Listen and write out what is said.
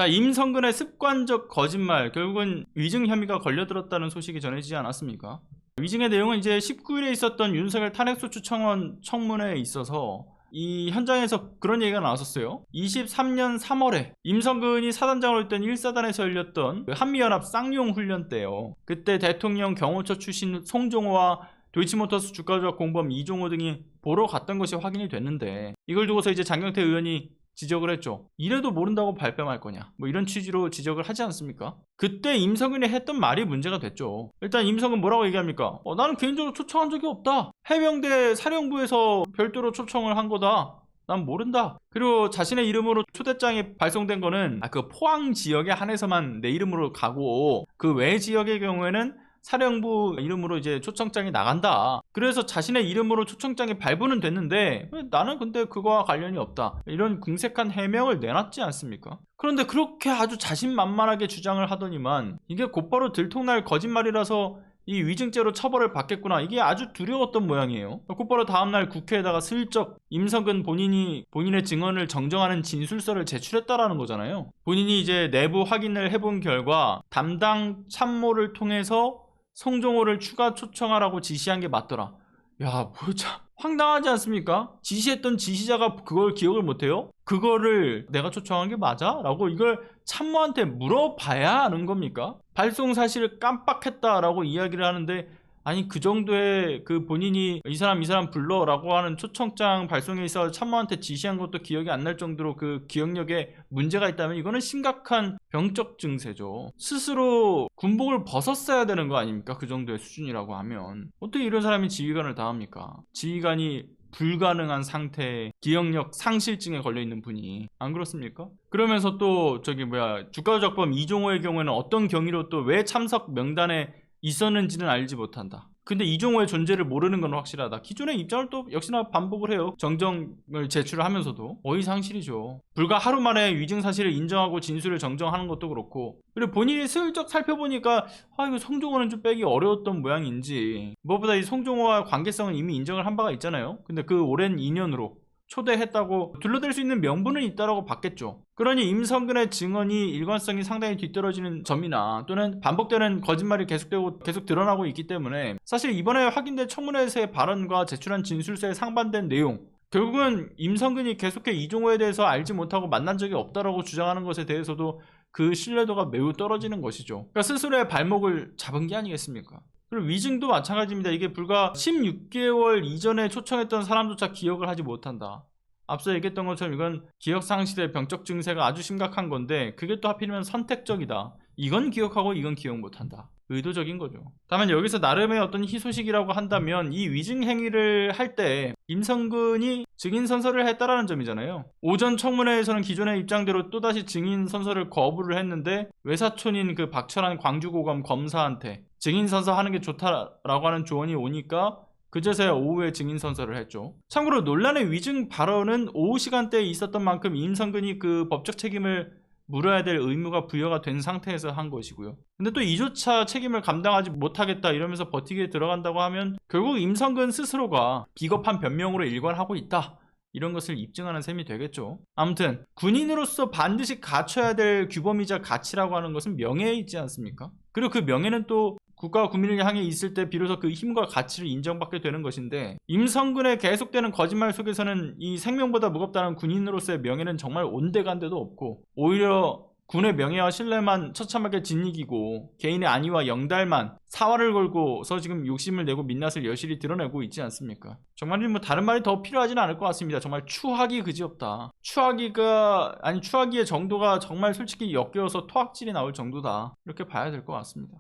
자, 임성근의 습관적 거짓말, 결국은 위증 혐의가 걸려들었다는 소식이 전해지지 않았습니까? 위증의 내용은 이제 19일에 있었던 윤석열 탄핵소추 청원 청문회에 있어서 이 현장에서 그런 얘기가 나왔었어요. 23년 3월에 임성근이 사단장으로 있던 1사단에서 열렸던 그 한미연합 쌍용 훈련 때요. 그때 대통령 경호처 출신 송종호와 도이치모터스 주가조작 공범 이종호 등이 보러 갔던 것이 확인이 됐는데, 이걸 두고서 이제 장경태 의원이 지적을 했죠. 이래도 모른다고 발뺌할 거냐, 뭐 이런 취지로 지적을 하지 않습니까? 그때 임성근이 했던 말이 문제가 됐죠. 일단 임성근 뭐라고 얘기합니까? 나는 개인적으로 초청한 적이 없다. 해병대 사령부에서 별도로 초청을 한 거다. 난 모른다. 그리고 자신의 이름으로 초대장이 발송된 거는 그 포항 지역에 한해서만 내 이름으로 가고, 그 외 지역의 경우에는 사령부 이름으로 이제 초청장이 나간다. 그래서 자신의 이름으로 초청장이 발부는 됐는데 나는 근데 그거와 관련이 없다, 이런 궁색한 해명을 내놨지 않습니까? 그런데 그렇게 아주 자신만만하게 주장을 하더니만 이게 곧바로 들통날 거짓말이라서 이 위증죄로 처벌을 받겠구나, 이게 아주 두려웠던 모양이에요. 곧바로 다음날 국회에다가 슬쩍 임성근 본인이 본인의 증언을 정정하는 진술서를 제출했다라는 거잖아요. 본인이 이제 내부 확인을 해본 결과 담당 참모를 통해서 송종호를 추가 초청하라고 지시한 게 맞더라. 야, 뭐 참 황당하지 않습니까? 지시했던 지시자가 그걸 기억을 못해요? 그거를 내가 초청한 게 맞아? 라고 이걸 참모한테 물어봐야 하는 겁니까? 발송 사실을 깜빡했다라고 이야기를 하는데, 아니 그 정도의 그 본인이 이 사람 불러 라고 하는 초청장 발송에 있어서 참모한테 지시한 것도 기억이 안 날 정도로 그 기억력에 문제가 있다면 이거는 심각한 병적 증세죠. 스스로 군복을 벗었어야 되는 거 아닙니까? 그 정도의 수준이라고 하면 어떻게 이런 사람이 지휘관을 당합니까? 지휘관이 불가능한 상태에 기억력 상실증에 걸려있는 분이, 안 그렇습니까? 그러면서 또 주가조작범 이종호의 경우에는 어떤 경위로 또 왜 참석 명단에 있었는지는 알지 못한다. 근데 이종호의 존재를 모르는 건 확실하다. 기존의 입장을 또 역시나 반복을 해요. 정정을 제출하면서도 어이상실이죠. 불과 하루 만에 위증 사실을 인정하고 진술을 정정하는 것도 그렇고, 그리고 본인이 슬쩍 살펴보니까 이거 송종호는 좀 빼기 어려웠던 모양인지, 무엇보다 이 송종호와 관계성은 이미 인정을 한 바가 있잖아요. 근데 그 오랜 인연으로 초대했다고 둘러댈 수 있는 명분은 있다라고 봤겠죠. 그러니 임성근의 증언이 일관성이 상당히 뒤떨어지는 점이나 또는 반복되는 거짓말이 계속 드러나고 있기 때문에 사실 이번에 확인된 청문회에서의 발언과 제출한 진술서에 상반된 내용, 결국은 임성근이 계속해 이종호에 대해서 알지 못하고 만난 적이 없다라고 주장하는 것에 대해서도 그 신뢰도가 매우 떨어지는 것이죠. 그러니까 스스로의 발목을 잡은 게 아니겠습니까? 그리고 위증도 마찬가지입니다. 이게 불과 16개월 이전에 초청했던 사람조차 기억을 하지 못한다. 앞서 얘기했던 것처럼 이건 기억상실의 병적 증세가 아주 심각한 건데, 그게 또 하필이면 선택적이다. 이건 기억하고 이건 기억 못한다. 의도적인 거죠. 다만 여기서 나름의 어떤 희소식이라고 한다면 이 위증 행위를 할 때 임성근이 증인 선서를 했다라는 점이잖아요. 오전 청문회에서는 기존의 입장대로 또다시 증인 선서를 거부를 했는데, 외사촌인 그 박철환 광주고검 검사한테 증인 선서하는 게 좋다라고 하는 조언이 오니까 그제서야 오후에 증인 선서를 했죠. 참고로 논란의 위증 발언은 오후 시간대에 있었던 만큼 임성근이 그 법적 책임을 물어야 될 의무가 부여가 된 상태에서 한 것이고요. 근데 또 이조차 책임을 감당하지 못하겠다 이러면서 버티기에 들어간다고 하면 결국 임성근 스스로가 비겁한 변명으로 일관하고 있다, 이런 것을 입증하는 셈이 되겠죠. 아무튼 군인으로서 반드시 갖춰야 될 규범이자 가치라고 하는 것은 명예에 있지 않습니까? 그리고 그 명예는 또 국가와 국민을 향해 있을 때 비로소 그 힘과 가치를 인정받게 되는 것인데, 임성근의 계속되는 거짓말 속에서는 이 생명보다 무겁다는 군인으로서의 명예는 정말 온데간데도 없고, 오히려 군의 명예와 신뢰만 처참하게 짓이기고 개인의 안위와 영달만 사활을 걸고서 지금 욕심을 내고 민낯을 여실히 드러내고 있지 않습니까? 정말 뭐 다른 말이 더 필요하지는 않을 것 같습니다. 정말 추하기 그지없다. 추하기의 정도가 정말 솔직히 역겨워서 토악질이 나올 정도다, 이렇게 봐야 될 것 같습니다.